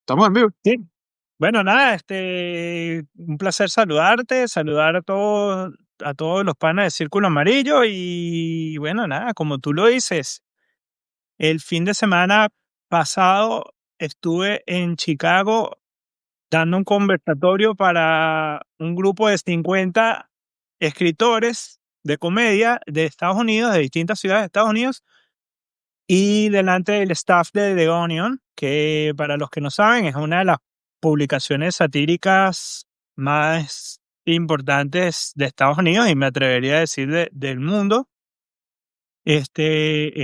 Estamos en vivo. Sí. Bueno, nada, un placer saludarte, saludar a todos los panas de Círculo Amarillo y bueno, nada, como tú lo dices, el fin de semana pasado estuve en Chicago dando un conversatorio para un grupo de 50 escritores de comedia de Estados Unidos, de distintas ciudades de Estados Unidos, y delante del staff de The Onion, que para los que no saben es una de las publicaciones satíricas más importantes de Estados Unidos y me atrevería a decir del mundo. Es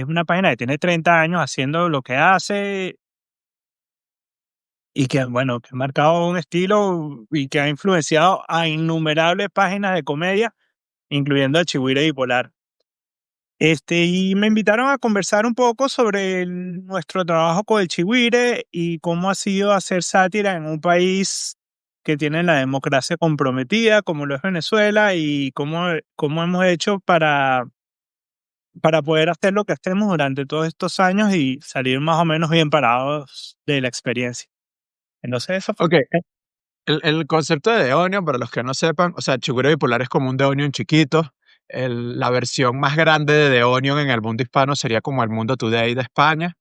una página que tiene 30 años haciendo lo que hace y que, bueno, que ha marcado un estilo y que ha influenciado a innumerables páginas de comedia, incluyendo a Chihuire Bipolar. Y me invitaron a conversar un poco sobre nuestro trabajo con el Chigüire y cómo ha sido hacer sátira en un país que tiene la democracia comprometida, como lo es Venezuela, y cómo hemos hecho para poder hacer lo que hacemos durante todos estos años y salir más o menos bien parados de la experiencia. Entonces, eso fue. Ok, el concepto de The Onion, para los que no sepan, o sea, Chigüiro Bipolar es como un The Onion chiquito. La versión más grande de The Onion en el mundo hispano sería como el Mundo Today de España.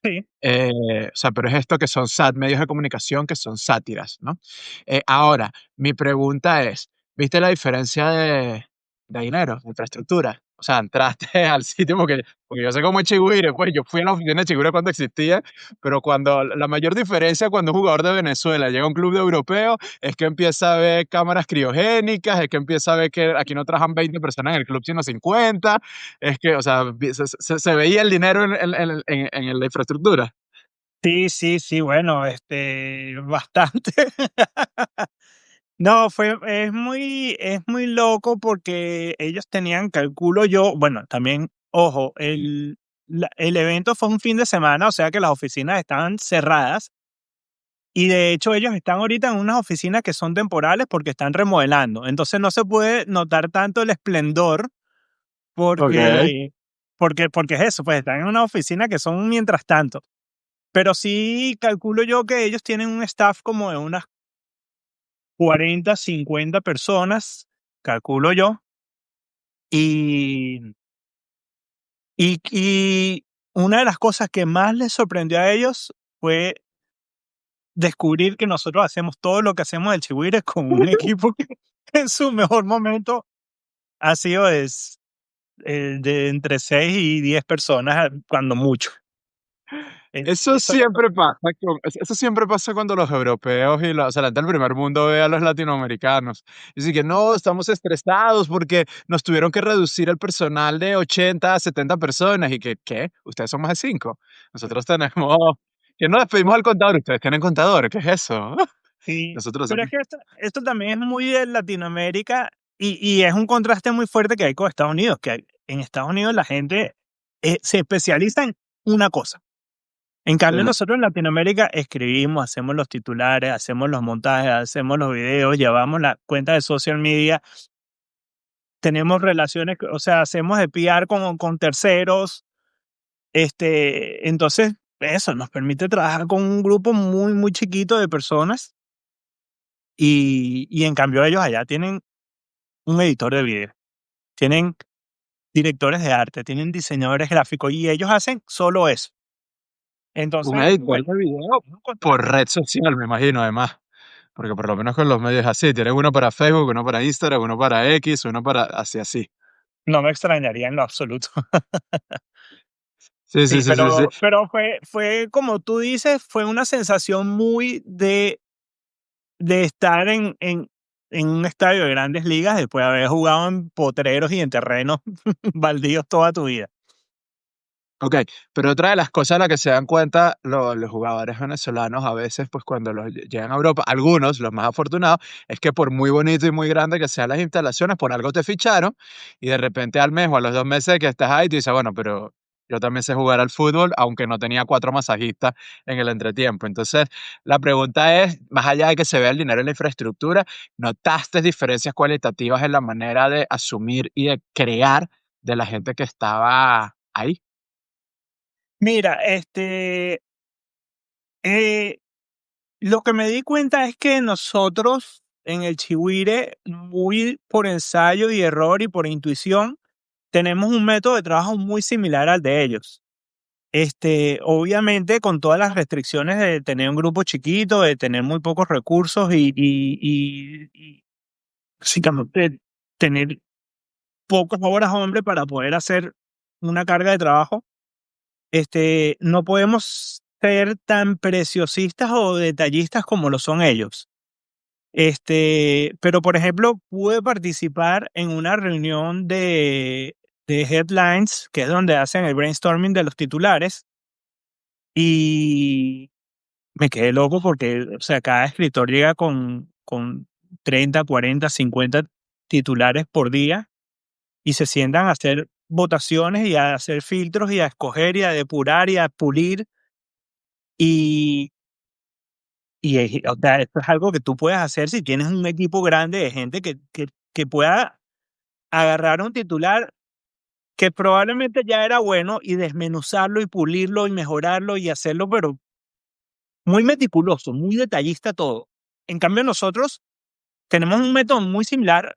Sí. O sea, pero es esto que son medios de comunicación que son sátiras, ¿no? Ahora, mi pregunta es, ¿viste la diferencia de dinero, de infraestructura? O sea, entraste al sitio porque yo sé cómo es Chigüire, pues yo fui a la oficina de Chigüire cuando existía, pero cuando la mayor diferencia cuando un jugador de Venezuela llega a un club de europeo es que empieza a ver cámaras criogénicas, es que empieza a ver que aquí no trabajan 20 personas en el club, sino 50, es que, o sea, se veía el dinero en la infraestructura. Sí, sí, sí, bueno, bastante. No, es muy loco porque ellos tenían, calculo yo, bueno, también, ojo, el evento fue un fin de semana, o sea que las oficinas estaban cerradas y de hecho ellos están ahorita en unas oficinas que son temporales porque están remodelando. Entonces no se puede notar tanto el esplendor Okey. porque es eso, pues están en una oficina que son mientras tanto. Pero sí calculo yo que ellos tienen un staff como de unas 40, 50 personas, calculo yo. Y, y una de las cosas que más les sorprendió a ellos fue descubrir que nosotros hacemos todo lo que hacemos del Chihuire con un equipo que en su mejor momento ha sido de entre 6 y 10 personas, cuando mucho. Eso Eso siempre pasa eso siempre pasa cuando los europeos y la o sea, la gente del primer mundo ve a los latinoamericanos. Dicen que: "No, estamos estresados porque nos tuvieron que reducir el personal de 80 a 70 personas", y que: "¿Qué? Ustedes son más de 5. Nosotros tenemos que no despedimos al contador, ustedes tienen contador, ¿qué es eso?". sí, Nosotros pero hacemos es que esto también es muy de Latinoamérica y es un contraste muy fuerte que hay con Estados Unidos, que en Estados Unidos la gente se especializa en una cosa. En sí, cambio, nosotros en Latinoamérica escribimos, hacemos los titulares, hacemos los montajes, hacemos los videos, llevamos la cuenta de social media, tenemos relaciones, o sea, hacemos de PR con terceros. Entonces, eso nos permite trabajar con un grupo muy, muy chiquito de personas y en cambio ellos allá tienen un editor de video, tienen directores de arte, tienen diseñadores gráficos y ellos hacen solo eso. un Entonces, editor bueno, de video es un por contraste. red social, me imagino, además, porque por lo menos con los medios así, tienen uno para Facebook, uno para Instagram, uno para X, uno para así, así. No me extrañaría en lo absoluto. Sí, sí, Sí, sí, sí, sí. pero fue como tú dices, fue una sensación muy de estar en un estadio de grandes ligas después de haber jugado en potreros y en terrenos baldíos toda tu vida. Okey, pero otra de las cosas a las que se dan cuenta los jugadores venezolanos a veces, pues, cuando llegan a Europa, algunos, los más afortunados, es que por muy bonito y muy grande que sean las instalaciones, por algo te ficharon, y de repente al mes o a los 2 meses de que estás ahí, tú dices: "Bueno, pero yo también sé jugar al fútbol, aunque no tenía 4 masajistas en el entretiempo". Entonces, la pregunta es, más allá de que se vea el dinero en la infraestructura, ¿notaste diferencias cualitativas en la manera de asumir y de crear de la gente que estaba ahí? Mira, eh, Lo que me di cuenta es que nosotros en el Chihuire, muy por ensayo y error y por intuición, tenemos un método de trabajo muy similar al de ellos. Obviamente con todas las restricciones de tener un grupo chiquito, de tener muy pocos recursos y básicamente tener pocas horas hombre para poder hacer una carga de trabajo. No podemos ser tan preciosistas o detallistas como lo son ellos. Pero por ejemplo, pude participar en una reunión de headlines, que es donde hacen el brainstorming de los titulares, y me quedé loco porque, o sea, cada escritor llega con 30, 40, 50 titulares por día y se sientan a hacer votaciones y a hacer filtros y a escoger y a depurar y a pulir. Y, o sea, esto es algo que tú puedes hacer si tienes un equipo grande de gente que pueda agarrar un titular que probablemente ya era bueno y desmenuzarlo y pulirlo y mejorarlo y hacerlo, pero muy meticuloso, muy detallista todo. En cambio, nosotros tenemos un método muy similar,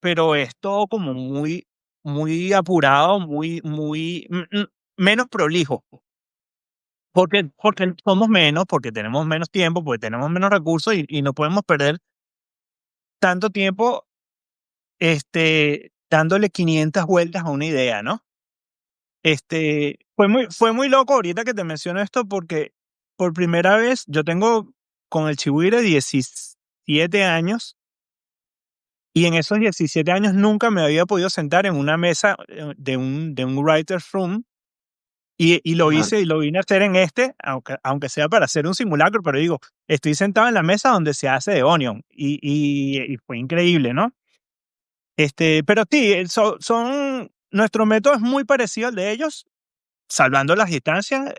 pero es todo como muy, muy apurado, menos prolijo. Porque somos menos, porque tenemos menos tiempo, porque tenemos menos recursos y no podemos perder tanto tiempo dándole 500 vueltas a una idea, ¿no? Fue muy loco ahorita que te menciono esto porque por primera vez yo tengo con el Chihuire 17 años y en esos 17 años nunca me había podido sentar en una mesa de un writer's room y lo Claro. hice y lo vine a hacer en aunque sea para hacer un simulacro, pero digo, estoy sentado en la mesa donde se hace de Onion y fue increíble, ¿no? Pero sí, nuestro método es muy parecido al de ellos, salvando las distancias,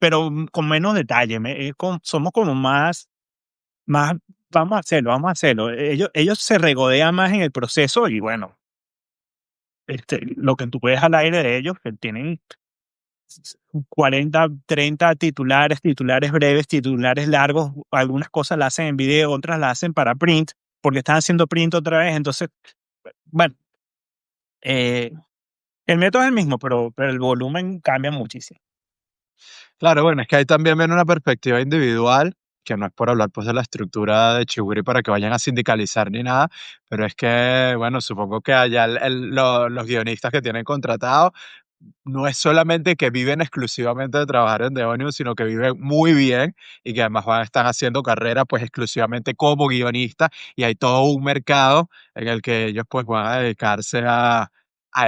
pero con menos detalle. Somos como más, vamos a hacerlo. Ellos se regodean más en el proceso y bueno, lo que tú ves al aire de ellos, que tienen 40, 30 titulares, titulares breves, titulares largos, algunas cosas las hacen en video, otras las hacen para print, porque están haciendo print otra vez, entonces, bueno, eh, el método es el mismo, pero el volumen cambia muchísimo. Claro, bueno, es que ahí también viene una perspectiva individual, que no es por hablar pues de la estructura de Chiguri para que vayan a sindicalizar ni nada, pero es que, bueno, supongo que allá los guionistas que tienen contratado no es solamente que viven exclusivamente de trabajar en The Onion, sino que viven muy bien y que además están haciendo carrera pues exclusivamente como guionistas y hay todo un mercado en el que ellos pues van a dedicarse a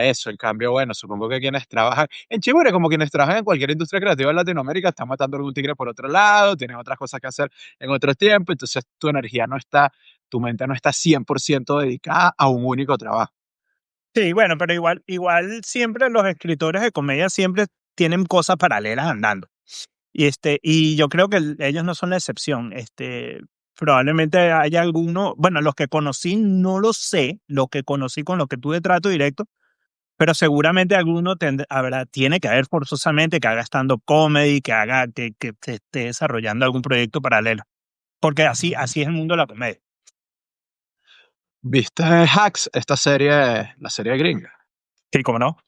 eso. En cambio, bueno, supongo que quienes trabajan en Chibure, como quienes trabajan en cualquier industria creativa en Latinoamérica, están matando algún tigre por otro lado, tienen otras cosas que hacer en otro tiempo, entonces tu energía no está, tu mente no está 100% dedicada a un único trabajo. Sí, bueno, pero igual siempre los escritores de comedia siempre tienen cosas paralelas andando. Y yo creo que ellos no son la excepción. Probablemente haya alguno, bueno, los que conocí no lo sé, los que conocí con los que tuve trato directo, pero seguramente alguno tiene que haber forzosamente que haga stand-up comedy, que se esté desarrollando algún proyecto paralelo, porque así es el mundo de la comedia. ¿Viste Hacks, esta serie, la serie gringa? Sí, cómo no,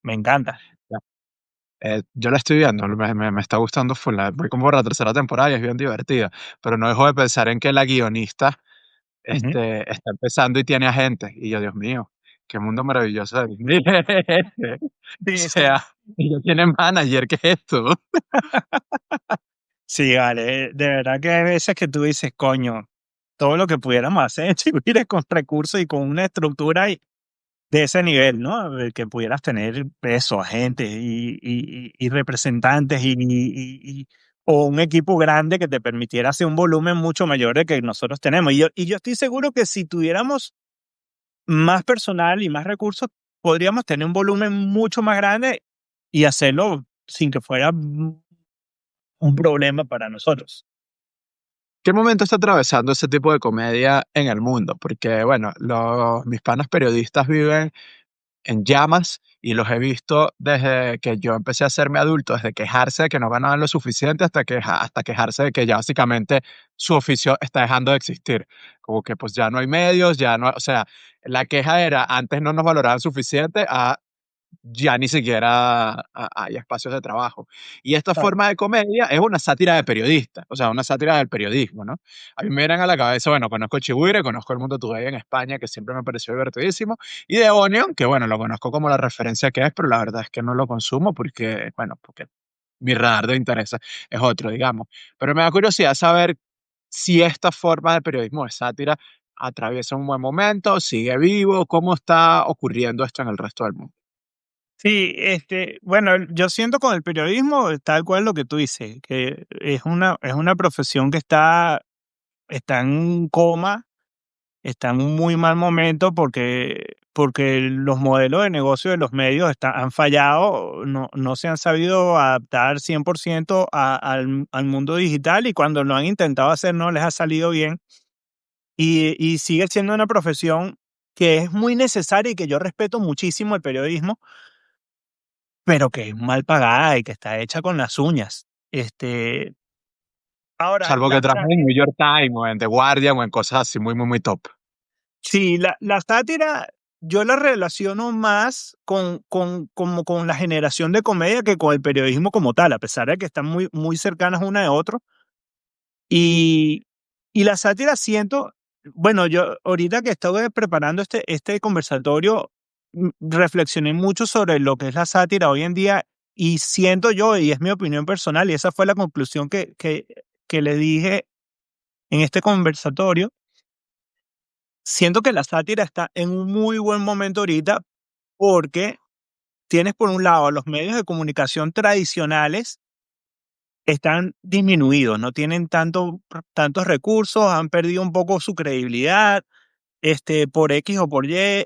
me encanta. Yo la estoy viendo, me está gustando full, voy como por la tercera temporada y es bien divertida, pero no dejo de pensar en que la guionista, Ujú. está empezando y tiene agentes, y yo, Dios mío, qué mundo maravilloso de Disney es este. O Sí, sí. sea, ella tiene manager, ¿qué es esto? Sí, vale, de verdad que hay veces que tú dices, coño, todo lo que pudiéramos hacer si hubiera con recursos y con una estructura de ese nivel, ¿no? De que pudieras tener peso, agentes y representantes o un equipo grande que te permitiera hacer un volumen mucho mayor de que nosotros tenemos. Y yo estoy seguro que si tuviéramos más personal y más recursos, podríamos tener un volumen mucho más grande y hacerlo sin que fuera un problema para nosotros. ¿Qué momento está atravesando ese tipo de comedia en el mundo? Porque, bueno, mis panas periodistas viven en llamas y los he visto desde que yo empecé a serme adulto, desde quejarse de que no ganaban lo suficiente hasta quejarse de que ya básicamente su oficio está dejando de existir. Como que pues ya no hay medios, ya no, o sea, la queja era antes no nos valoraban suficiente a ya ni siquiera hay espacios de trabajo. Y esta Claro. forma de comedia es una sátira de periodista, o sea, una sátira del periodismo, ¿no? A mí me vienen a la cabeza, bueno, conozco Chihuire, conozco El Mundo Today en España, que siempre me pareció divertidísimo, y The Onion, que bueno, lo conozco como la referencia que es, pero la verdad es que no lo consumo porque, bueno, porque mi radar de interés es otro, digamos. Pero me da curiosidad saber si esta forma de periodismo de sátira atraviesa un buen momento, sigue vivo, cómo está ocurriendo esto en el resto del mundo. Sí, bueno, yo siento con el periodismo tal cual lo que tú dices, que es una profesión que está en coma, está en un muy mal momento porque los modelos de negocio de los medios han fallado, no se han sabido adaptar 100% al mundo digital, y cuando lo han intentado hacer no les ha salido bien, y sigue siendo una profesión que es muy necesaria y que yo respeto muchísimo el periodismo, pero que es mal pagada y que está hecha con las uñas. Ahora, Salvo que trabajes en New York Times o en The Guardian o en cosas así muy, muy, muy top. sí, la sátira yo la relaciono más como con la generación de comedia que con el periodismo como tal, a pesar de que están muy cercanas una de otra. Y, y la sátira siento, bueno, yo ahorita que estuve preparando este conversatorio, reflexioné mucho sobre lo que es la sátira hoy en día, y siento yo, y es mi opinión personal, y esa fue la conclusión que le dije en este conversatorio. Siento que la sátira está en un muy buen momento ahorita porque tienes por un lado los medios de comunicación tradicionales están disminuidos, no tienen tantos recursos, han perdido un poco su credibilidad, por X o por Y,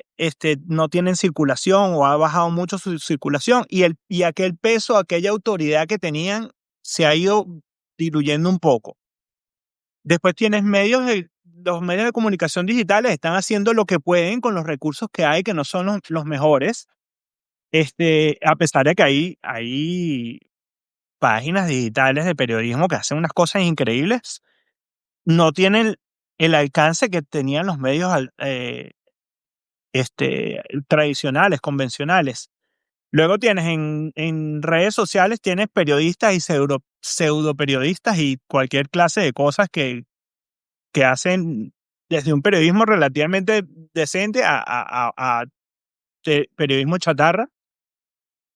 no tienen circulación o ha bajado mucho su circulación, y aquel peso, aquella autoridad que tenían se ha ido diluyendo un poco. Después tienes los medios de comunicación digitales están haciendo lo que pueden con los recursos que hay, que no son los mejores, a pesar de que hay páginas digitales de periodismo que hacen unas cosas increíbles, no tienen el alcance que tenían los medios tradicionales, convencionales. Luego tienes en redes sociales, tienes periodistas y pseudo periodistas y cualquier clase de cosas que hacen desde un periodismo relativamente decente a periodismo chatarra.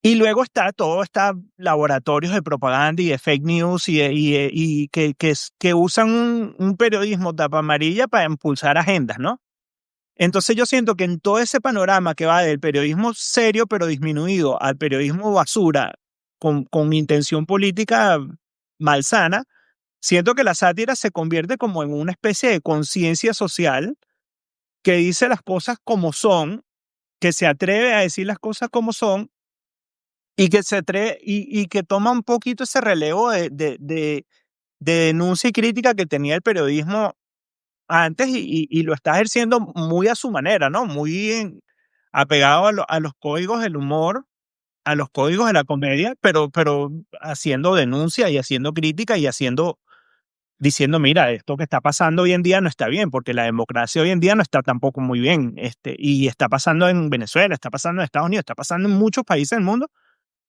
Y luego está todo, está laboratorios de propaganda y de fake news que usan un periodismo tapa amarilla para impulsar agendas, ¿no? Entonces yo siento que en todo ese panorama que va del periodismo serio pero disminuido al periodismo basura con intención política malsana, siento que la sátira se convierte como en una especie de conciencia social que dice las cosas como son, que se atreve a decir las cosas como son, y que se atreve y que toma un poquito ese relevo de denuncia y crítica que tenía el periodismo antes, y lo está ejerciendo muy a su manera, ¿no? Apegado a los códigos del humor, a los códigos de la comedia, pero haciendo denuncia y haciendo crítica y diciendo, mira, esto que está pasando hoy en día no está bien, porque la democracia hoy en día no está tampoco muy bien, y está pasando en Venezuela, está pasando en Estados Unidos, está pasando en muchos países del mundo,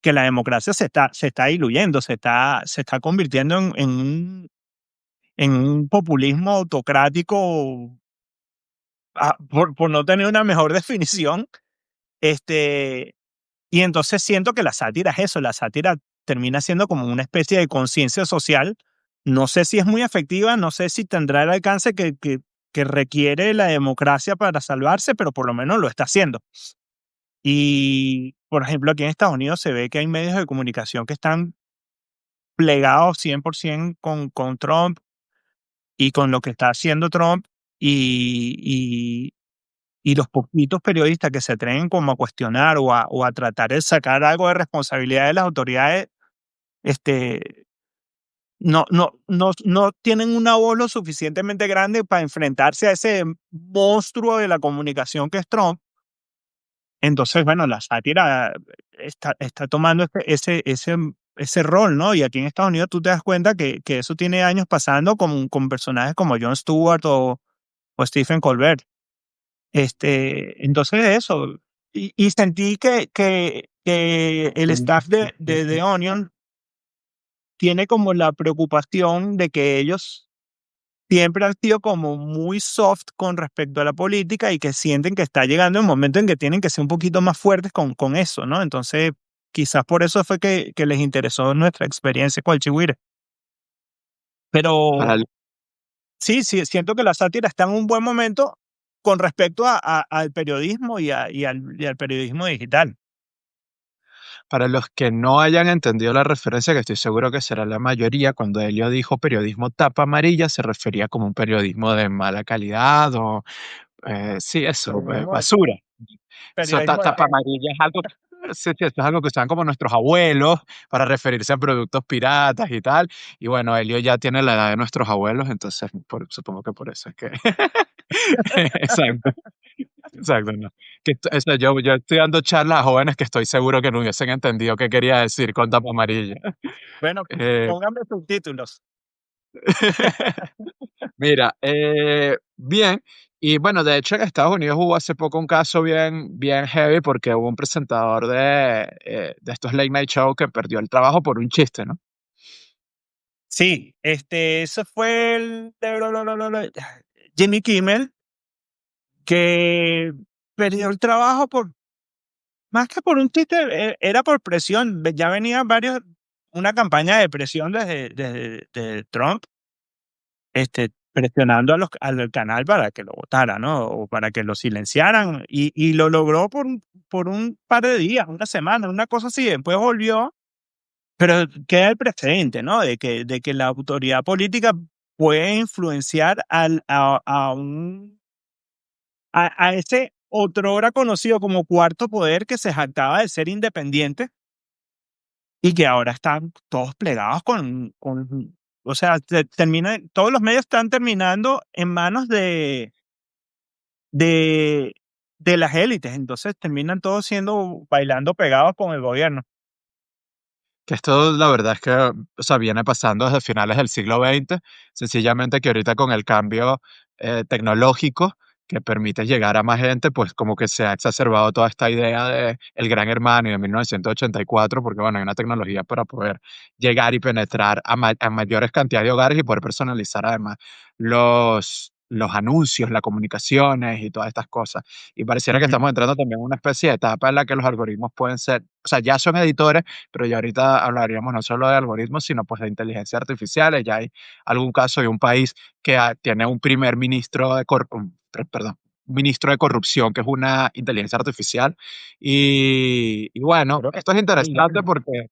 que la democracia se está diluyendo, se está convirtiendo en un populismo autocrático, por no tener una mejor definición. este, y entonces siento que la sátira es eso, la sátira termina siendo como una especie de conciencia social. No sé si es muy efectiva, no sé si tendrá el alcance que requiere la democracia para salvarse, pero por lo menos lo está haciendo. Y, por ejemplo, aquí en Estados Unidos se ve que hay medios de comunicación que están plegados 100% con Trump y con lo que está haciendo Trump, y, y los poquitos periodistas que se atreven como a cuestionar o a tratar de sacar algo de responsabilidad de las autoridades, este, no tienen una voz lo suficientemente grande para enfrentarse a ese monstruo de la comunicación que es Trump, Entonces, bueno, la sátira está tomando ese rol, ¿no? Y aquí en Estados Unidos tú te das cuenta que eso tiene años pasando con personajes como Jon Stewart o Stephen Colbert. Entonces eso, y sentí que el staff de The Onion tiene como la preocupación de que ellos siempre han sido como muy soft con respecto a la política y que sienten que está llegando un momento en que tienen que ser un poquito más fuertes con eso, ¿no? Entonces, quizás por eso fue que les interesó nuestra experiencia con el Chihuire. Para, Pero sí, sí, siento que la sátira está en un buen momento con respecto al periodismo y al periodismo digital. para los que no hayan entendido la referencia, que estoy seguro que será la mayoría, cuando Elio dijo periodismo tapa amarilla, se refería como un periodismo de mala calidad o, sí, eso, Periodismo de, basura. Eso, periodismo de tapa gente. amarilla es algo, sí, sí, esto es algo que usaban como nuestros abuelos para referirse a productos piratas y tal. Y bueno, Elio ya tiene la edad de nuestros abuelos, entonces supongo que por eso es que. Exacto, exacto, no. Eso, yo estoy dando charlas a jóvenes que estoy seguro que no hubiesen entendido qué quería decir con tapa amarilla. Bueno, Eh, pónganme subtítulos. Mira, bien. Y bueno, de hecho en Estados Unidos hubo hace poco un caso bien, bien heavy porque hubo un presentador de estos late night show que perdió el trabajo por un chiste, ¿no? Sí, eso fue Jimmy Kimmel, que perdió el trabajo más que por un chiste, era por presión. Ya venía una campaña de presión desde Trump, presionando al canal para que lo votara, ¿no? O para que lo silenciaran. Y lo logró por un par de días, una semana, una cosa así. Después volvió. Pero queda el precedente, ¿no? De que la autoridad política puede influenciar a ese otrora conocido como cuarto poder que se jactaba de ser independiente y que ahora están todos plegados o sea, todos los medios están terminando en manos de, de las élites, entonces terminan todos bailando pegados con el gobierno. Que esto la verdad es que, o sea, viene pasando desde finales del siglo XX, sencillamente que ahorita con el cambio tecnológico que permite llegar a más gente, pues como que se ha exacerbado toda esta idea de el Gran Hermano y de 1984, porque bueno, hay una tecnología para poder llegar y penetrar a mayores cantidades de hogares y poder personalizar además los anuncios, las comunicaciones y todas estas cosas. Y pareciera que Ujú, estamos entrando también en una especie de etapa en la que los algoritmos pueden ser, o sea, ya son editores, pero ya ahorita hablaríamos no solo de algoritmos, sino pues de inteligencia artificial. Ya hay algún caso de un país que tiene un primer ministro perdón, ministro de corrupción, que es una inteligencia artificial. Y bueno, creo que esto es interesante Albania. porque,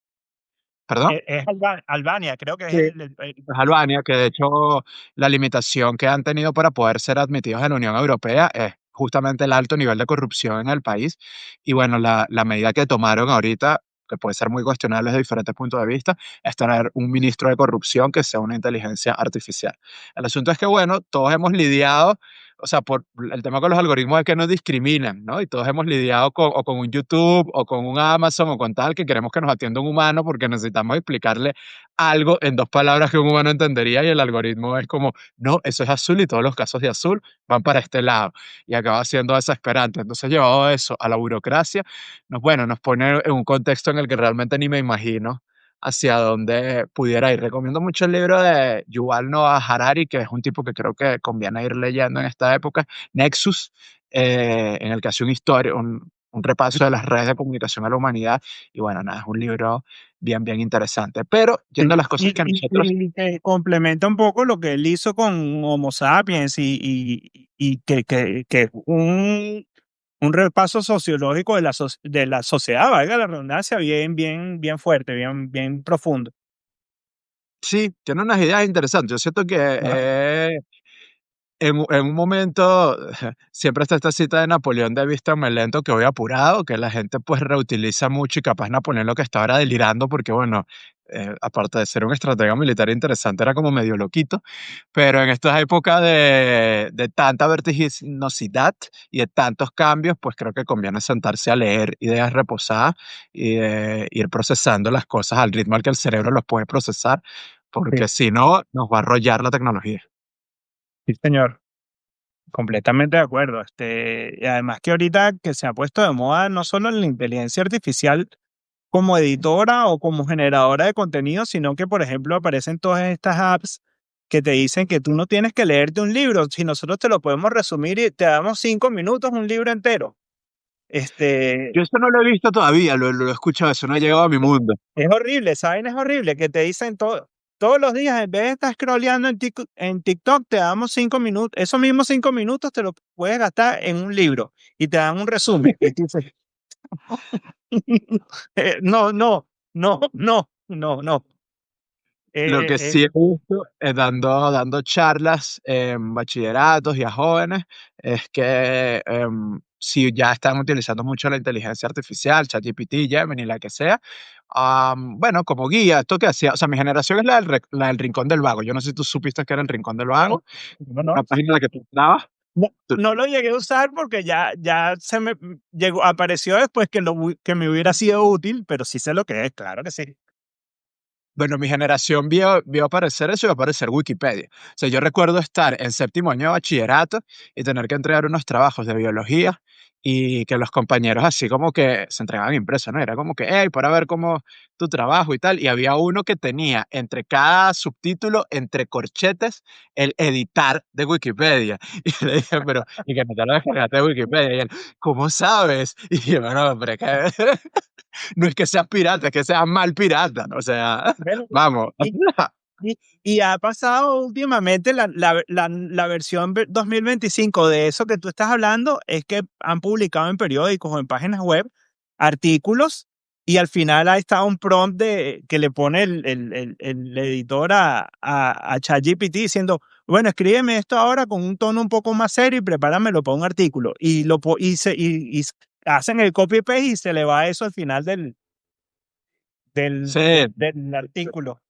perdón. Es Albania, creo que es Sí. Pues Albania, que de hecho la limitación que han tenido para poder ser admitidos en la Unión Europea es justamente el alto nivel de corrupción en el país. Y bueno, la medida que tomaron ahorita, que puede ser muy cuestionable desde diferentes puntos de vista, es tener un ministro de corrupción que sea una inteligencia artificial. El asunto es que, bueno, todos hemos lidiado, o sea, por el tema con los algoritmos es que nos discriminan, ¿no? Y todos hemos lidiado o con un YouTube o con un Amazon o con tal, que queremos que nos atienda un humano porque necesitamos explicarle algo en 2 palabras que un humano entendería, y el algoritmo es como: "No, eso es azul y todos los casos de azul van para este lado", y acaba siendo desesperante. Entonces, llevado eso a la burocracia, nos pone en un contexto en el que realmente ni me imagino hacia dónde pudiera ir. Recomiendo mucho el libro de Yuval Noah Harari, que es un tipo que creo que conviene ir leyendo en esta época, Nexus, en el que hace una historia, un repaso de las redes de comunicación a la humanidad, y bueno, nada, es un libro bien, bien interesante. Pero yendo a Sí, las cosas que nosotros. y que complementa un poco lo que él hizo con Homo sapiens y que es un repaso sociológico de la sociedad, valga la redundancia, bien, bien, bien fuerte, bien, bien profundo. Sí, tiene unas ideas interesantes. Yo siento que Ajá. en un momento siempre está esta cita de Napoleón de vístame lento que voy apurado, que la gente pues reutiliza mucho y capaz Napoleón lo que estaba era delirando porque bueno, aparte de ser un estratega militar interesante, era como medio loquito, pero en estas épocas de tanta vertiginosidad y de tantos cambios, pues creo que conviene sentarse a leer ideas reposadas y ir procesando las cosas al ritmo al que el cerebro los puede procesar, porque Sí, si no, nos va a arrollar la tecnología. sí, señor. Completamente de acuerdo. Y además que ahorita que se ha puesto de moda no solo la inteligencia artificial como editora o como generadora de contenido, sino que, por ejemplo, aparecen todas estas apps que te dicen que tú no tienes que leerte un libro, si nosotros te lo podemos resumir y te damos 5 minutos, un libro entero. Este, Yo eso no lo he visto todavía, lo he escuchado, eso no ha llegado a mi mundo. es horrible, ¿saben? Es horrible que te dicen todos los días, en vez de estar scrolleando en TikTok, te damos 5 minutos, esos mismos 5 minutos te los puedes gastar en un libro y te dan un resumen. Y tú dices, no, no, no, no, no, no. Lo Eh, que eh, sí he visto, dando charlas en bachilleratos y a jóvenes, es que, si ya están utilizando mucho la inteligencia artificial, ChatGPT, Gemini, la que sea, bueno, como guía, esto que hacía, o sea, mi generación es la del Rincón del Vago. Yo no sé si tú supiste que era el Rincón del Vago, no, no, una página en la que tú entrabas. no, no lo llegué a usar porque ya se me llegó, apareció después que me hubiera sido útil, pero sí sé lo que es, claro que sí. Bueno, mi generación vio aparecer eso y vio aparecer Wikipedia. O sea, yo recuerdo estar en séptimo año de bachillerato y tener que entregar unos trabajos de biología y que los compañeros así como que se entregaban impresos, ¿no? Era como que, hey, para ver cómo tu trabajo y tal. Y había uno que tenía entre cada subtítulo, entre corchetes, el editar de Wikipedia. Y le dije, pero, y que no te lo descargaste de Wikipedia. Y él, ¿cómo sabes? Y yo, bueno, pero es que no es que seas pirata, es que seas mal pirata, ¿no? O sea, Bueno, vamos. y, y ha pasado últimamente la versión 2025 de eso que tú estás hablando, es que han publicado en periódicos o en páginas web artículos y al final ahí está un prompt que le pone el editor a ChatGPT diciendo, bueno, escríbeme esto ahora con un tono un poco más serio y prepáramelo para un artículo. Y hacen el copy-paste y se le va eso al final Sí, del artículo.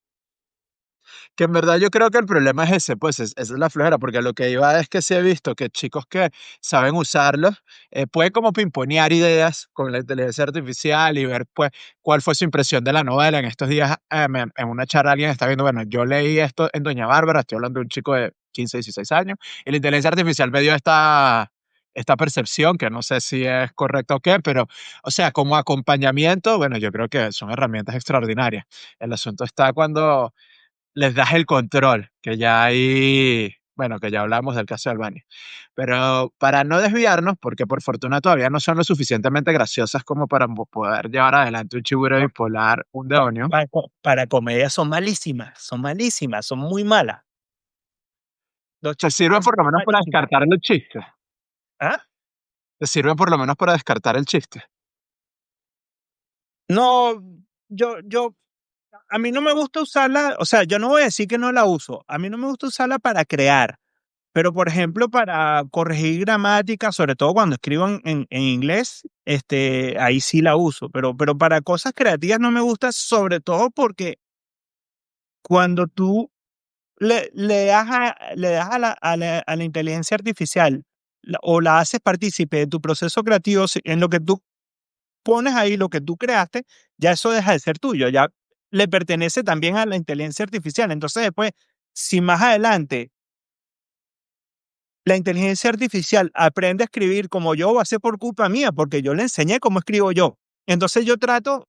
que en verdad yo creo que el problema es ese, pues esa es la flojera, porque lo que iba es que sí he visto que chicos que saben usarlos, pueden como pimponear ideas con la inteligencia artificial y ver pues cuál fue su impresión de la novela. En estos días, en una charla alguien está viendo, bueno, yo leí esto en Doña Bárbara, estoy hablando de un chico de 15, 16 años, y la inteligencia artificial me dio esta percepción, que no sé si es correcta o qué, pero, o sea, como acompañamiento, bueno, yo creo que son herramientas extraordinarias. El asunto está cuando les das el control, que ya ahí, bueno, que ya hablamos del caso de Albania. Pero para no desviarnos, porque por fortuna todavía no son lo suficientemente graciosas como para poder llevar adelante un chiburo bipolar, un demonio, Para comedia son malísimas, son muy malas. Los te chistes sirven son por lo menos para malísimos. descartar el chiste. ¿Ah? Te sirven por lo menos para descartar el chiste. No, yo a mí no me gusta usarla, o sea, yo no voy a decir que no la uso, a mí no me gusta usarla para crear, pero, por ejemplo, para corregir gramática, sobre todo cuando escribo en inglés, ahí sí la uso, pero para cosas creativas no me gusta, sobre todo porque cuando tú le das a la inteligencia artificial o la haces partícipe de tu proceso creativo, en lo que tú pones ahí, lo que tú creaste, ya eso deja de ser tuyo, ya le pertenece también a la inteligencia artificial. Entonces, después, si más adelante la inteligencia artificial aprende a escribir como yo, va a ser por culpa mía, porque yo le enseñé cómo escribo yo. Entonces, yo trato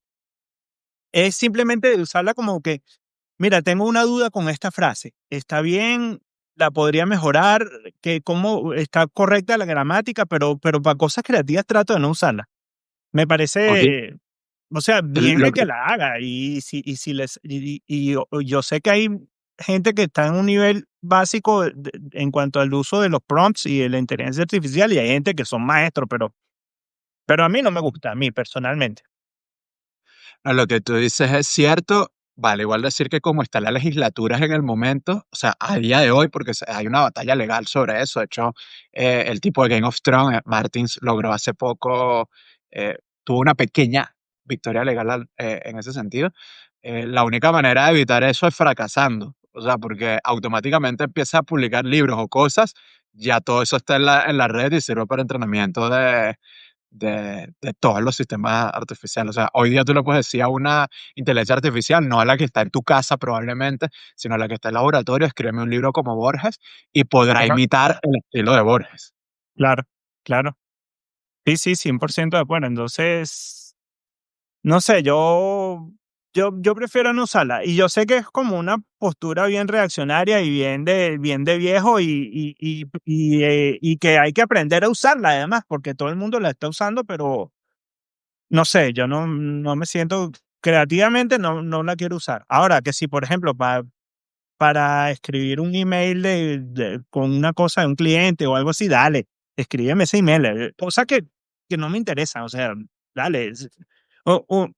es simplemente de usarla como que mira, tengo una duda con esta frase. ¿Está bien? ¿La podría mejorar? ¿Que cómo está correcta la gramática? Pero para cosas creativas trato de no usarla. Me Oye, parece, o sea, bien lo el que que la haga. Y yo sé que hay gente que está en un nivel básico en cuanto al uso de los prompts y de la inteligencia artificial, y hay gente que son maestros, pero a mí no me gusta, a mí personalmente. No, lo que tú dices es cierto. Vale, igual decir que como están las legislaturas en el momento, o sea, a día de hoy, porque hay una batalla legal sobre eso. De hecho, el tipo de Game of Thrones, Martins, logró hace poco, tuvo una pequeña victoria legal en ese sentido. La única manera de evitar eso es fracasando, o sea, porque automáticamente empiezas a publicar libros o cosas, ya todo eso está en la red y sirve para entrenamiento de todos los sistemas artificiales. O sea, hoy día tú le puedes decir a una inteligencia artificial, no a la que está en tu casa probablemente, sino a la que está en el laboratorio, escríbeme un libro como Borges y podrá Ajá. imitar el estilo de Borges. Claro, claro. Sí, sí, 100% de acuerdo. Entonces, no sé, yo prefiero no usarla. Y yo sé que es como una postura bien reaccionaria y bien de viejo y que hay que aprender a usarla además, porque todo el mundo la está usando, pero no sé, yo no me siento creativamente, no la quiero usar. Ahora, que si, por ejemplo, para escribir un email con una cosa de un cliente o algo así, dale, escríbeme ese email, cosa que no me interesa, o sea, dale.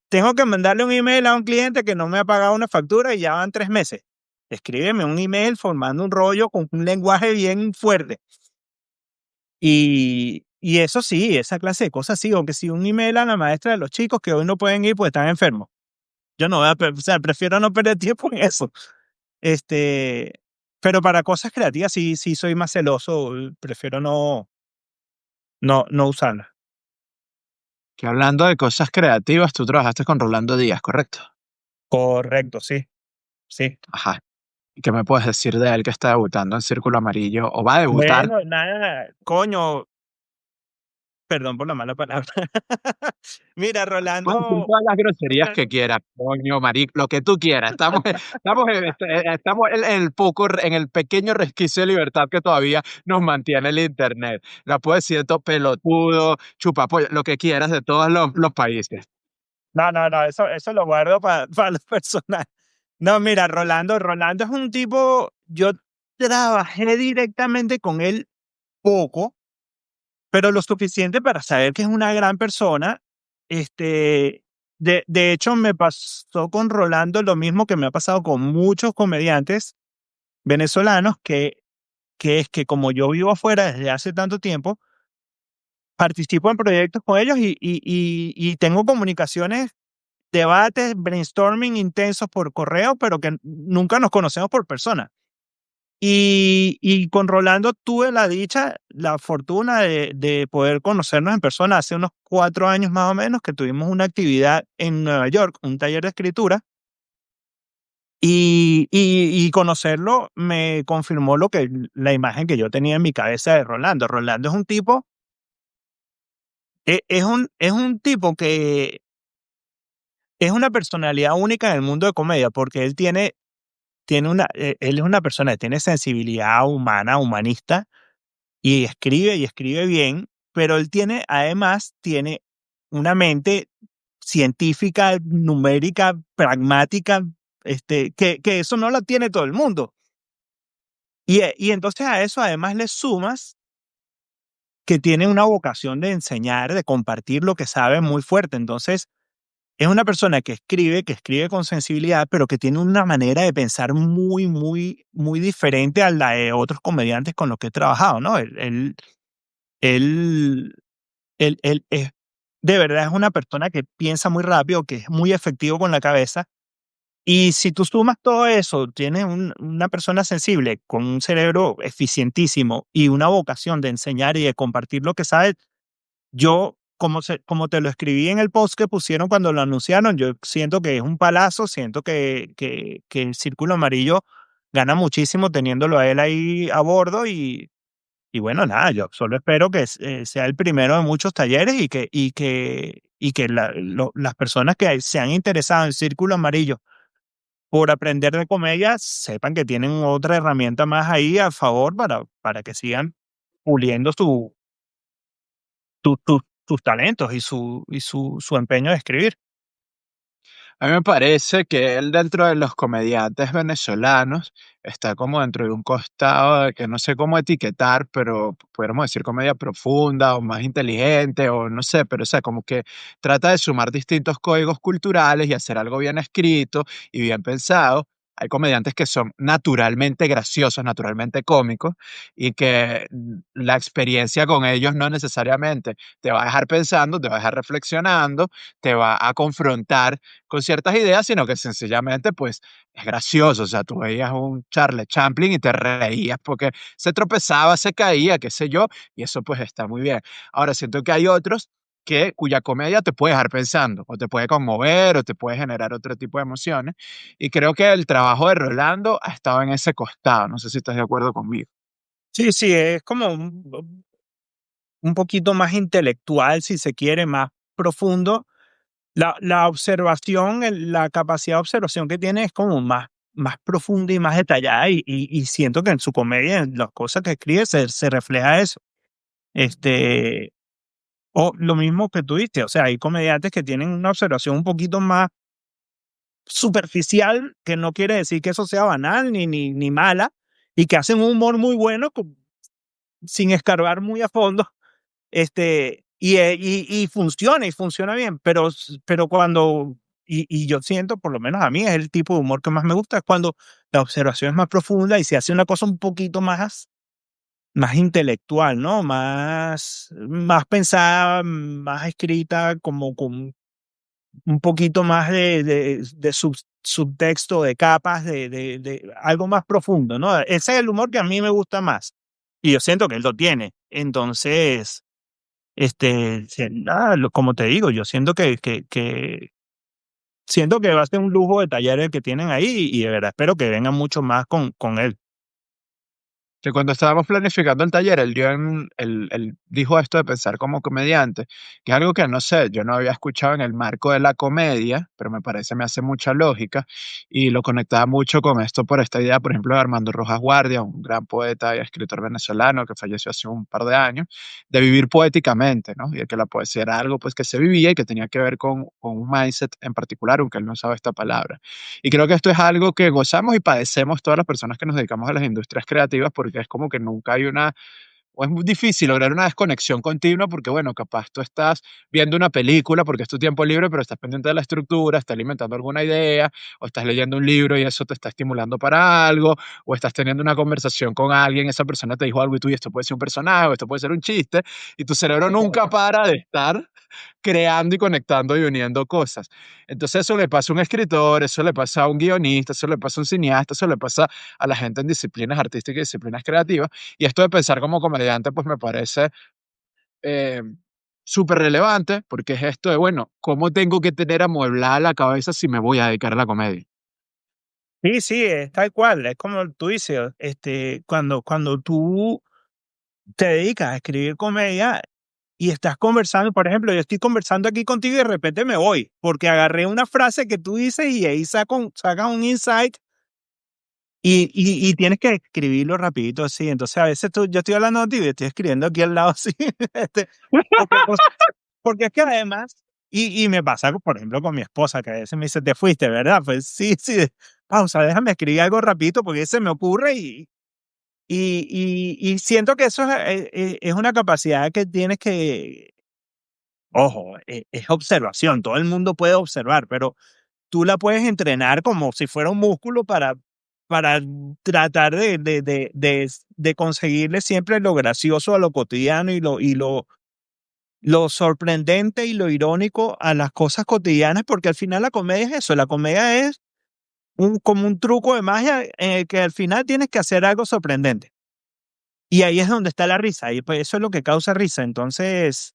Tengo que mandarle un email a un cliente que no me ha pagado una factura y ya van 3 meses. Escríbeme un email formando un rollo con un lenguaje bien fuerte. Y eso sí, esa clase de cosas sí, o que si un email a la maestra de los chicos que hoy no pueden ir pues están enfermos. Yo no voy a, o sea, prefiero no perder tiempo en eso. Este, pero para cosas creativas sí soy más celoso, prefiero no usarla. Que hablando de cosas creativas, tú trabajaste con Rolando Díaz, ¿correcto? Correcto, sí, sí. Ajá. ¿Y qué me puedes decir de él que está debutando en Círculo Amarillo o va a debutar? Bueno, nada, coño, perdón por la mala palabra. Mira, Puedes decir Rolando, todas las groserías Roland que quieras, coño, marico, lo que tú quieras. Estamos en el poco en el pequeño resquicio de libertad que todavía nos mantiene el Internet. La puedes decir todo pelotudo, chupapollo, lo que quieras de todos los países. no, eso lo guardo para los personal. No, mira, Rolando es un tipo, yo trabajé directamente con él poco, pero lo suficiente para saber que es una gran persona. Este, de hecho, me pasó con Rolando lo mismo que me ha pasado con muchos comediantes venezolanos, que es que como yo vivo afuera desde hace tanto tiempo, participo en proyectos con ellos y tengo comunicaciones, debates, brainstorming intensos por correo, pero que nunca nos conocemos por persona. Y con Rolando tuve la dicha, la fortuna de poder conocernos en persona hace unos 4 años más o menos, que tuvimos una actividad en Nueva York, un taller de escritura, y conocerlo me confirmó la imagen que yo tenía en mi cabeza de Rolando. Rolando es un tipo, es un tipo que es una personalidad única en el mundo de comedia, porque él es una persona que tiene sensibilidad humana, humanista, y escribe bien, pero él tiene una mente científica, numérica, pragmática, que eso no la tiene todo el mundo. Y entonces a eso además le sumas que tiene una vocación de enseñar, de compartir lo que sabe muy fuerte. Entonces, es una persona que escribe con sensibilidad, pero que tiene una manera de pensar muy diferente a la de otros comediantes con los que he trabajado, ¿no? Él él es de verdad es una persona que piensa muy rápido, que es muy efectivo con la cabeza. Y si tú sumas todo eso, tienes una persona sensible con un cerebro eficientísimo y una vocación de enseñar y de compartir lo que sabe. Yo, como te lo escribí en el post que pusieron cuando lo anunciaron, yo siento que es un palazo, siento que el Círculo Amarillo gana muchísimo teniéndolo a él ahí a bordo y bueno, nada, yo solo espero que sea el primero de muchos talleres y que las personas que se han interesado en Círculo Amarillo por aprender de comedia sepan que tienen otra herramienta más ahí a favor para que sigan puliendo sus talentos y su empeño de escribir. A mí me parece que él dentro de los comediantes venezolanos está como dentro de un costado de que no sé cómo etiquetar, pero podríamos decir comedia profunda o más inteligente o no sé, pero o sea, como que trata de sumar distintos códigos culturales y hacer algo bien escrito y bien pensado. Hay comediantes que son naturalmente graciosos, naturalmente cómicos, y que la experiencia con ellos no necesariamente te va a dejar pensando, te va a dejar reflexionando, te va a confrontar con ciertas ideas, sino que sencillamente, pues, es gracioso. O sea, tú veías un Charlie Chaplin y te reías porque se tropezaba, se caía, qué sé yo, y eso, pues, está muy bien. Ahora, siento que hay otros cuya comedia te puede dejar pensando, o te puede conmover, o te puede generar otro tipo de emociones, y creo que el trabajo de Rolando ha estado en ese costado, no sé si estás de acuerdo conmigo. Sí, sí, es como un poquito más intelectual, si se quiere, más profundo. La observación, la capacidad de observación que tiene es como más profunda y más detallada y siento que en su comedia, en las cosas que escribe, se refleja eso. Este, o lo mismo que tú dices, o sea, hay comediantes que tienen una observación un poquito más superficial, que no quiere decir que eso sea banal ni mala, y que hacen un humor muy bueno sin escarbar muy a fondo, y funciona, y funciona bien, pero cuando, y yo siento, por lo menos a mí, es el tipo de humor que más me gusta, es cuando la observación es más profunda y se hace una cosa un poquito más intelectual, ¿no? Más pensada, más escrita, como con un poquito más de subtexto, de capas, de algo más profundo, ¿no? Ese es el humor que a mí me gusta más. Y yo siento que él lo tiene. Entonces, nada, como te digo, yo siento siento que va a ser un lujo de taller el que tienen ahí y de verdad espero que vengan mucho más con él. Que cuando estábamos planificando el taller, él dijo esto de pensar como comediante, que es algo que no sé, yo no había escuchado en el marco de la comedia, pero me hace mucha lógica, y lo conectaba mucho con esto por esta idea, por ejemplo, de Armando Rojas Guardia, un gran poeta y escritor venezolano que falleció hace un par de años, de vivir poéticamente, ¿no? Y de que la poesía era algo pues que se vivía y que tenía que ver con un mindset en particular, aunque él no sabe esta palabra. Y creo que esto es algo que gozamos y padecemos todas las personas que nos dedicamos a las industrias creativas, porque es como que nunca hay una, o es muy difícil lograr una desconexión continua, porque bueno, capaz tú estás viendo una película porque es tu tiempo libre, pero estás pendiente de la estructura, estás alimentando alguna idea, o estás leyendo un libro y eso te está estimulando para algo, o estás teniendo una conversación con alguien, esa persona te dijo algo y tú, y esto puede ser un personaje, o esto puede ser un chiste, y tu cerebro nunca para de estar creando y conectando y uniendo cosas. Entonces eso le pasa a un escritor, eso le pasa a un guionista, eso le pasa a un cineasta, eso le pasa a la gente en disciplinas artísticas y disciplinas creativas. Y esto de pensar como comediante, pues me parece eh, súper relevante, porque es esto de, bueno, ¿cómo tengo que tener amueblada la cabeza si me voy a dedicar a la comedia? Sí, sí, es tal cual, es como tú dices, cuando tú te dedicas a escribir comedia y estás conversando, por ejemplo, yo estoy conversando aquí contigo y de repente me voy, porque agarré una frase que tú dices y ahí saca un insight y tienes que escribirlo rapidito así. Entonces, a veces yo estoy hablando contigo y estoy escribiendo aquí al lado así, porque, porque es que además, y me pasa, por ejemplo, con mi esposa, que a veces me dice, te fuiste, ¿verdad? Pues sí, sí, pausa, déjame escribir algo rapidito porque se me ocurre y siento que eso es una capacidad que tienes que, ojo, es observación, todo el mundo puede observar, pero tú la puedes entrenar como si fuera un músculo para tratar de conseguirle siempre lo gracioso a lo cotidiano lo sorprendente y lo irónico a las cosas cotidianas, porque al final la comedia es eso, la comedia es como un truco de magia en el que al final tienes que hacer algo sorprendente. Y ahí es donde está la risa, y pues eso es lo que causa risa. Entonces,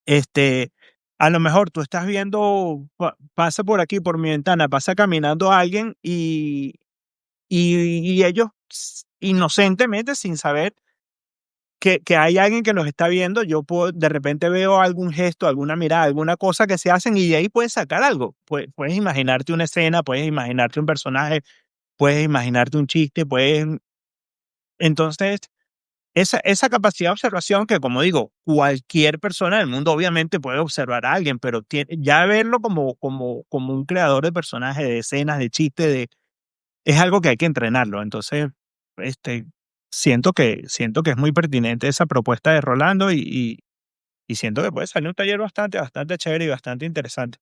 este, a lo mejor tú estás viendo, pasa por aquí, por mi ventana, pasa caminando alguien y ellos inocentemente, sin saber que hay alguien que los está viendo, yo puedo, de repente veo algún gesto, alguna mirada, alguna cosa que se hacen y de ahí puedes sacar algo. Puedes imaginarte una escena, puedes imaginarte un personaje, puedes imaginarte un chiste, Entonces, esa capacidad de observación que, como digo, cualquier persona del mundo obviamente puede observar a alguien, pero ya verlo como un creador de personajes, de escenas, de chistes, es algo que hay que entrenarlo. Entonces, este, siento que es muy pertinente esa propuesta de Rolando y siento que puede salir un taller bastante chévere y bastante interesante.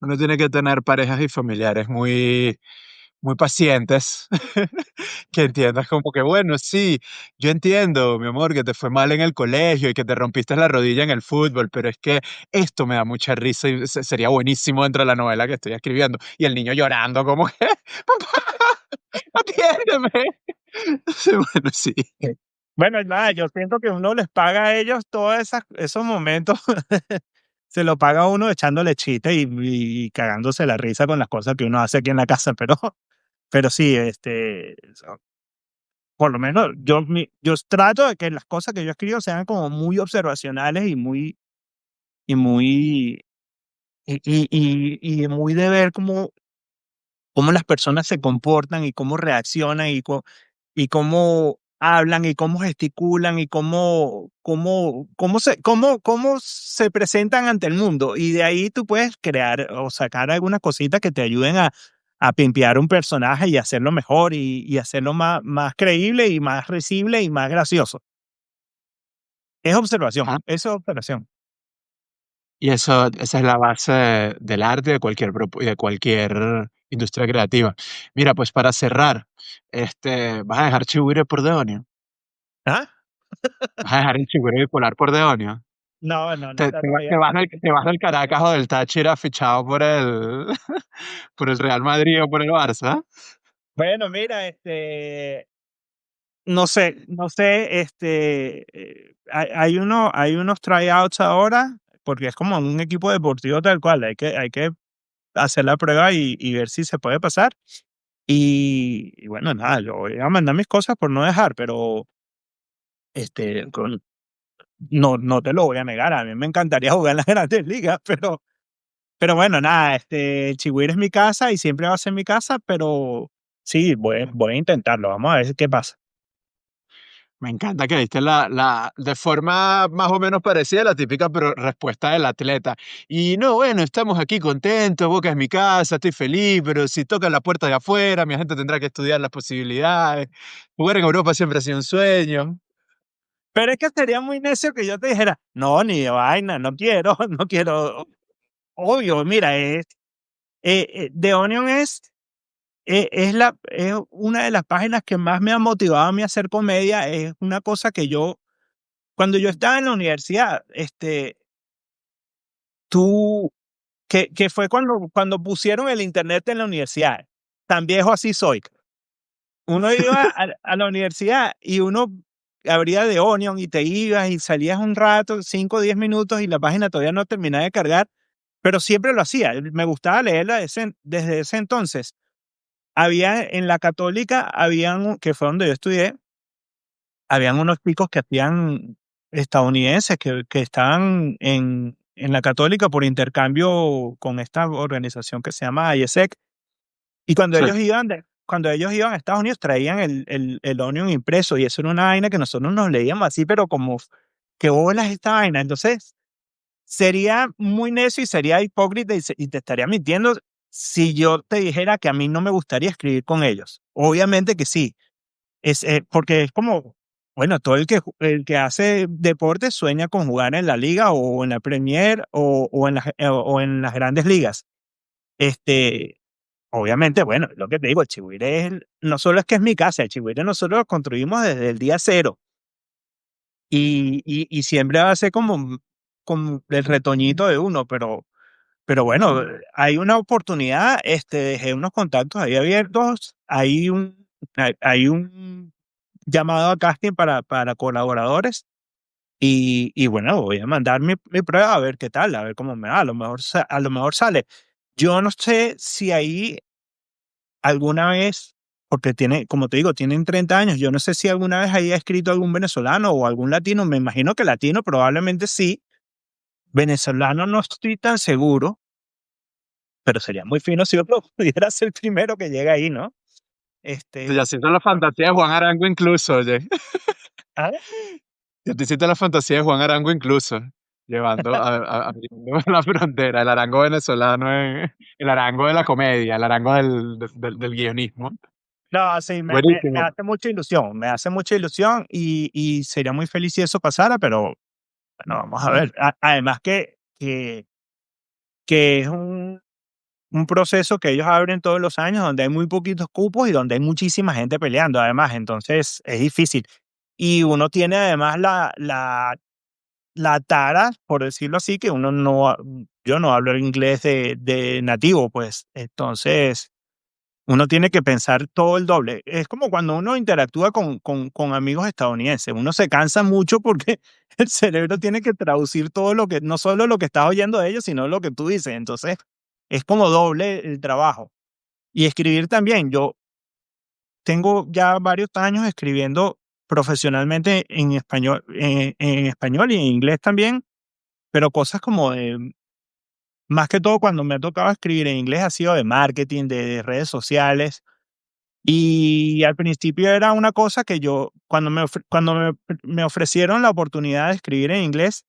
Uno tiene que tener parejas y familiares muy pacientes, que entiendas como que, bueno, sí, yo entiendo, mi amor, que te fue mal en el colegio y que te rompiste la rodilla en el fútbol, pero es que esto me da mucha risa y sería buenísimo dentro de la novela que estoy escribiendo. Y el niño llorando como que, papá, atiéndeme. Sí, bueno, sí. Sí. Bueno, nada, yo siento que uno les paga a ellos todos esos momentos, se lo paga a uno echándole chiste y cagándose la risa con las cosas que uno hace aquí en la casa, pero sí, por lo menos yo trato de que las cosas que yo escribo sean como muy observacionales y muy, y muy de ver cómo las personas se comportan y cómo reaccionan y cómo hablan y cómo gesticulan y cómo se presentan ante el mundo. Y de ahí tú puedes crear o sacar algunas cositas que te ayuden a pimpear un personaje y hacerlo mejor y hacerlo más creíble y más risible y más gracioso. Es observación, Ajá. eso es observación. Y eso, esa es la base del arte y de cualquier industria creativa. Mira, pues para cerrar, ¿vas a dejar Chigüire por Deonio? ¿Ah? ¿Vas a dejar el Chigüire bipolar por Deonio? No, no, no está Te todavía. vas del Caracas o del Táchira fichado por el por el Real Madrid o por el Barça. Bueno, mira, no sé, hay unos tryouts ahora, porque es como un equipo deportivo tal cual, hay que hacer la prueba y ver si se puede pasar. Y bueno, nada, yo voy a mandar mis cosas por no dejar, pero no te lo voy a negar, a mí me encantaría jugar en las grandes ligas, pero bueno, nada, Chihuahua es mi casa y siempre va a ser mi casa, pero sí, voy a intentarlo, vamos a ver qué pasa. Me encanta que diste la de forma más o menos parecida a la típica respuesta del atleta. Y no, bueno, estamos aquí contentos, Boca es mi casa, estoy feliz, pero si tocan la puerta de afuera, mi gente tendrá que estudiar las posibilidades. Jugar en Europa siempre ha sido un sueño. Pero es que sería muy necio que yo te dijera: "No, ni de vaina, no quiero, no quiero". Obvio, mira, The Onion es una de las páginas que más me ha motivado a mí a hacer comedia. Es una cosa que cuando yo estaba en la universidad, tú que fue cuando pusieron el Internet en la universidad. Tan viejo así soy. Uno iba a la universidad y uno abría The Onion y te ibas y salías un rato, 5 o 10 minutos y la página todavía no terminaba de cargar, pero siempre lo hacía. Me gustaba leerla desde ese entonces. Había en la Católica, que fue donde yo estudié, habían unos chicos que hacían estadounidenses que estaban en la Católica por intercambio con esta organización que se llama IESEC. Y Sí. cuando ellos iban a Estados Unidos, traían el Onion impreso, y eso era una vaina que nosotros nos leíamos así, pero como, ¿qué bolas esta vaina? Entonces, sería muy necio y sería hipócrita y te estaría mintiendo si yo te dijera que a mí no me gustaría escribir con ellos. Obviamente que sí, porque es como, bueno, todo el que hace deporte sueña con jugar en la liga o en la Premier o en las grandes ligas. Este, Obviamente, bueno, lo que te digo, el Chihuire no solo es que es mi casa, el Chihuire nosotros lo construimos desde el día cero y siempre va a ser como el retoñito de uno, pero bueno, hay una oportunidad, dejé unos contactos ahí abiertos, hay un llamado a casting para colaboradores y bueno, voy a mandar mi prueba a ver qué tal, a ver cómo me va, a lo mejor sale. Yo no sé si ahí alguna vez, porque como te digo, tienen 30 años, yo no sé si alguna vez haya escrito algún venezolano o algún latino, me imagino que latino probablemente sí, venezolano no estoy tan seguro, pero sería muy fino si yo pudiera ser el primero que llega ahí, ¿no? Ya Este, siento la fantasía de Juan Arango incluso, oye. ah, Ya te hiciste la fantasía de Juan Arango incluso, llevando abriendo la frontera, el Arango venezolano, el Arango de la comedia, el Arango del guionismo. no, sí, me Buenísimo. hace mucha ilusión y sería muy feliz si eso pasara, pero bueno, vamos a ver. Además que es un proceso que ellos abren todos los años donde hay muy poquitos cupos y donde hay muchísima gente peleando además, entonces es difícil. Y uno tiene además la tara, por decirlo así, que uno no, yo no hablo inglés de nativo, pues entonces uno tiene que pensar todo el doble. Es como cuando uno interactúa con amigos estadounidenses. Uno se cansa mucho porque el cerebro tiene que traducir todo lo que, no solo lo que estás oyendo de ellos, sino lo que tú dices. Entonces, es como doble el trabajo. Y escribir también. Yo tengo ya varios años escribiendo profesionalmente en español y en inglés también, pero cosas como de, más que todo cuando me ha tocado escribir en inglés ha sido de marketing, de redes sociales. Y al principio era una cosa que yo, me ofrecieron la oportunidad de escribir en inglés,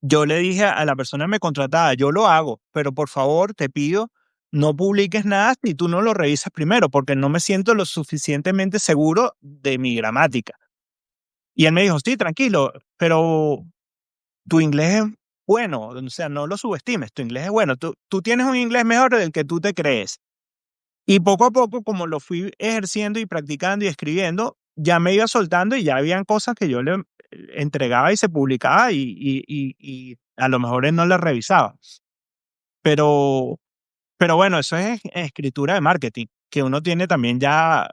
yo le dije a la persona que me contrataba, yo lo hago, pero por favor te pido, no publiques nada si tú no lo revisas primero, porque no me siento lo suficientemente seguro de mi gramática. Y él me dijo, sí, tranquilo, pero tu inglés es bueno, o sea, no lo subestimes, tu inglés es bueno, tú tienes un inglés mejor del que tú te crees. Y poco a poco, como lo fui ejerciendo y practicando y escribiendo, ya me iba soltando y ya habían cosas que yo le entregaba y se publicaba y a lo mejor él no las revisaba. Pero, pero bueno, eso es escritura de marketing, que uno tiene también ya,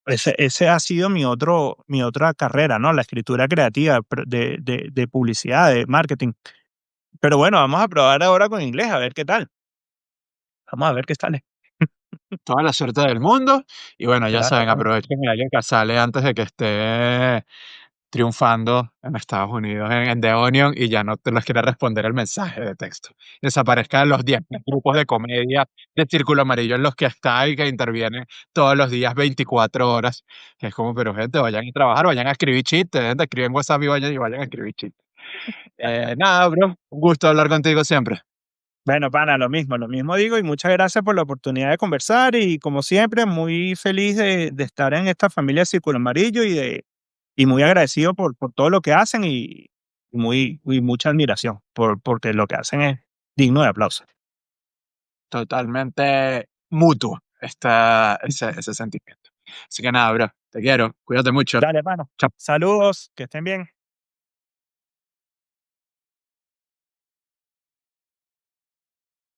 ese ha sido mi otra carrera, ¿no? La escritura creativa de publicidad, de marketing. Pero bueno, vamos a probar ahora con inglés, a ver qué tal. Vamos a ver qué sale. Toda la suerte del mundo y bueno, ya Gracias, saben, pana. aprovechen a alguien que sale antes de que esté triunfando en Estados Unidos en The Onion y ya no te les quiere responder el mensaje de texto. Desaparezcan los 10 grupos de comedia de Círculo Amarillo en los que está y que interviene todos los días 24 horas. Que es como, pero gente, vayan a trabajar, vayan a escribir chistes, gente, escriben WhatsApp y vayan a escribir chistes. Nada, bro, un gusto hablar contigo siempre. Bueno, pana, lo mismo digo y muchas gracias por la oportunidad de conversar y como siempre, muy feliz de estar en esta familia de Círculo Amarillo y muy agradecido por todo lo que hacen y mucha admiración porque lo que hacen es digno de aplauso. Totalmente mutuo ese sentimiento. Así que nada, bro, te quiero, cuídate mucho. Dale, pana. Chao. Saludos, que estén bien.